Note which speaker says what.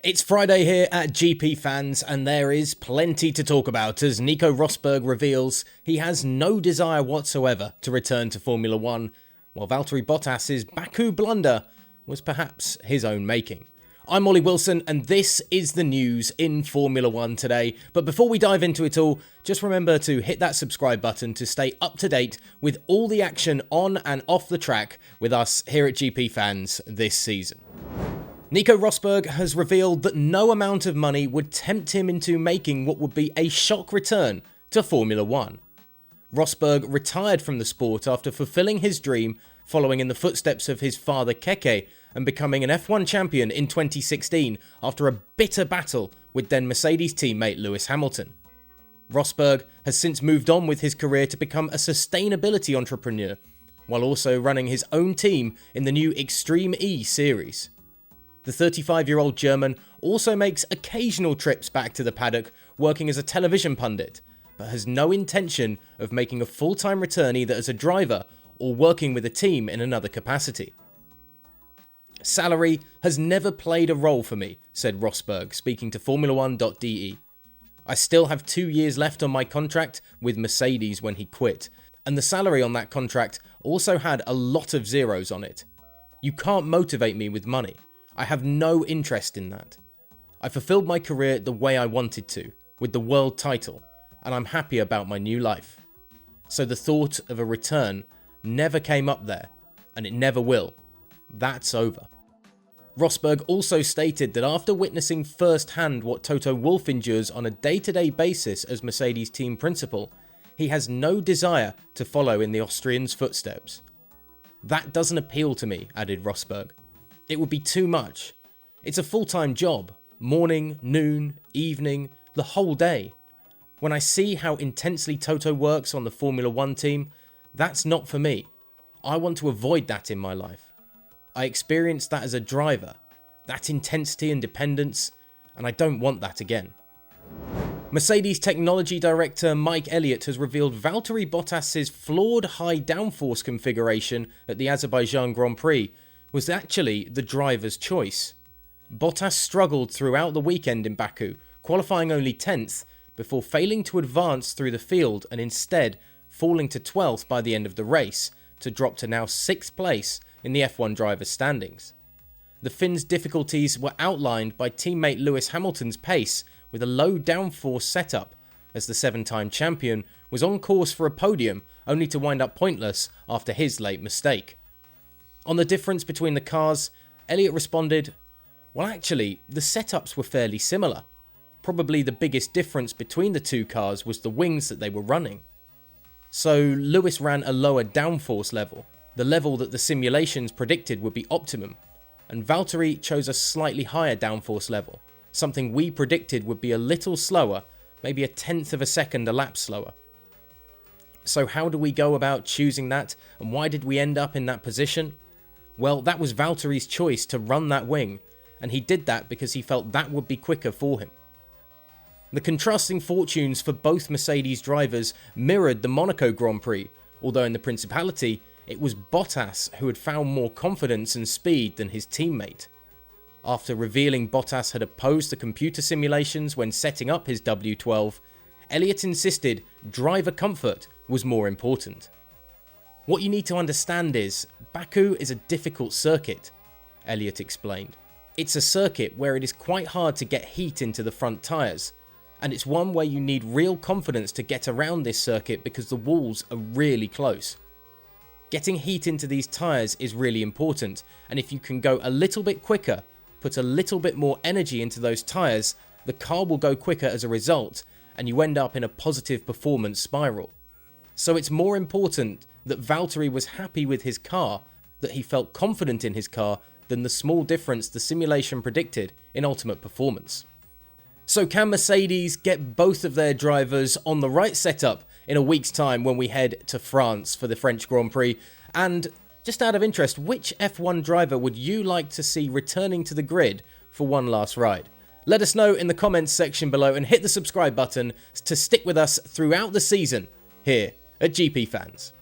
Speaker 1: It's Friday here at GPFans, and there is plenty to talk about as Nico Rosberg reveals he has no desire whatsoever to return to Formula 1, while Valtteri Bottas' Baku blunder was perhaps his own making. I'm Ollie Wilson, and this is the news in Formula 1 today. But before we dive into it all, just remember to hit that subscribe button to stay up to date with all the action on and off the track with us here at GPFans this season. Nico Rosberg has revealed that no amount of money would tempt him into making what would be a shock return to Formula 1. Rosberg retired from the sport after fulfilling his dream, following in the footsteps of his father Keke and becoming an F1 champion in 2016 after a bitter battle with then Mercedes teammate Lewis Hamilton. Rosberg has since moved on with his career to become a sustainability entrepreneur, while also running his own team in the new Extreme E series. The 35-year-old German also makes occasional trips back to the paddock working as a television pundit, but has no intention of making a full-time return either as a driver or working with a team in another capacity. "Salary has never played a role for me," said Rosberg, speaking to Formula1.de. "I still have 2 years left on my contract with Mercedes when he quit, and the salary on that contract also had a lot of zeros on it. You can't motivate me with money. I have no interest in that. I fulfilled my career the way I wanted to, with the world title, and I'm happy about my new life. So the thought of a return never came up there, and it never will. That's over." Rosberg also stated that after witnessing firsthand what Toto Wolff endures on a day-to-day basis as Mercedes team principal, he has no desire to follow in the Austrian's footsteps. "That doesn't appeal to me," added Rosberg. "It would be too much. It's a full-time job, morning, noon, evening, the whole day. When I see how intensely Toto works on the Formula 1 team, that's not for me. I want to avoid that in my life. I experienced that as a driver, that intensity and dependence, and I don't want that again." Mercedes technology director Mike Elliott has revealed Valtteri Bottas' flawed high-downforce configuration at the Azerbaijan Grand Prix was actually the driver's choice. Bottas struggled throughout the weekend in Baku, qualifying only 10th before failing to advance through the field and instead falling to 12th by the end of the race to drop to now 6th place in the F1 drivers' standings. The Finn's difficulties were outlined by teammate Lewis Hamilton's pace with a low downforce setup, as the 7-time champion was on course for a podium only to wind up pointless after his late mistake. On the difference between the cars, Elliott responded, "Well, actually, the setups were fairly similar. Probably the biggest difference between the two cars was the wings that they were running. So Lewis ran a lower downforce level, the level that the simulations predicted would be optimum, and Valtteri chose a slightly higher downforce level, something we predicted would be a little slower, maybe a 1/10 of a second a lap slower. So how do we go about choosing that, and why did we end up in that position? Well, that was Valtteri's choice to run that wing, and he did that because he felt that would be quicker for him." The contrasting fortunes for both Mercedes drivers mirrored the Monaco Grand Prix, although in the Principality, it was Bottas who had found more confidence and speed than his teammate. After revealing Bottas had opposed the computer simulations when setting up his W12, Elliott insisted driver comfort was more important. "What you need to understand is, Baku is a difficult circuit," Elliott explained. "It's a circuit where it is quite hard to get heat into the front tyres, and it's one where you need real confidence to get around this circuit because the walls are really close. Getting heat into these tyres is really important, and if you can go a little bit quicker, put a little bit more energy into those tyres, the car will go quicker as a result, and you end up in a positive performance spiral. So it's more important that Valtteri was happy with his car, that he felt confident in his car, than the small difference the simulation predicted in ultimate performance." So can Mercedes get both of their drivers on the right setup in a week's time when we head to France for the French Grand Prix? And just out of interest, which F1 driver would you like to see returning to the grid for one last ride? Let us know in the comments section below and hit the subscribe button to stick with us throughout the season here at GPFans.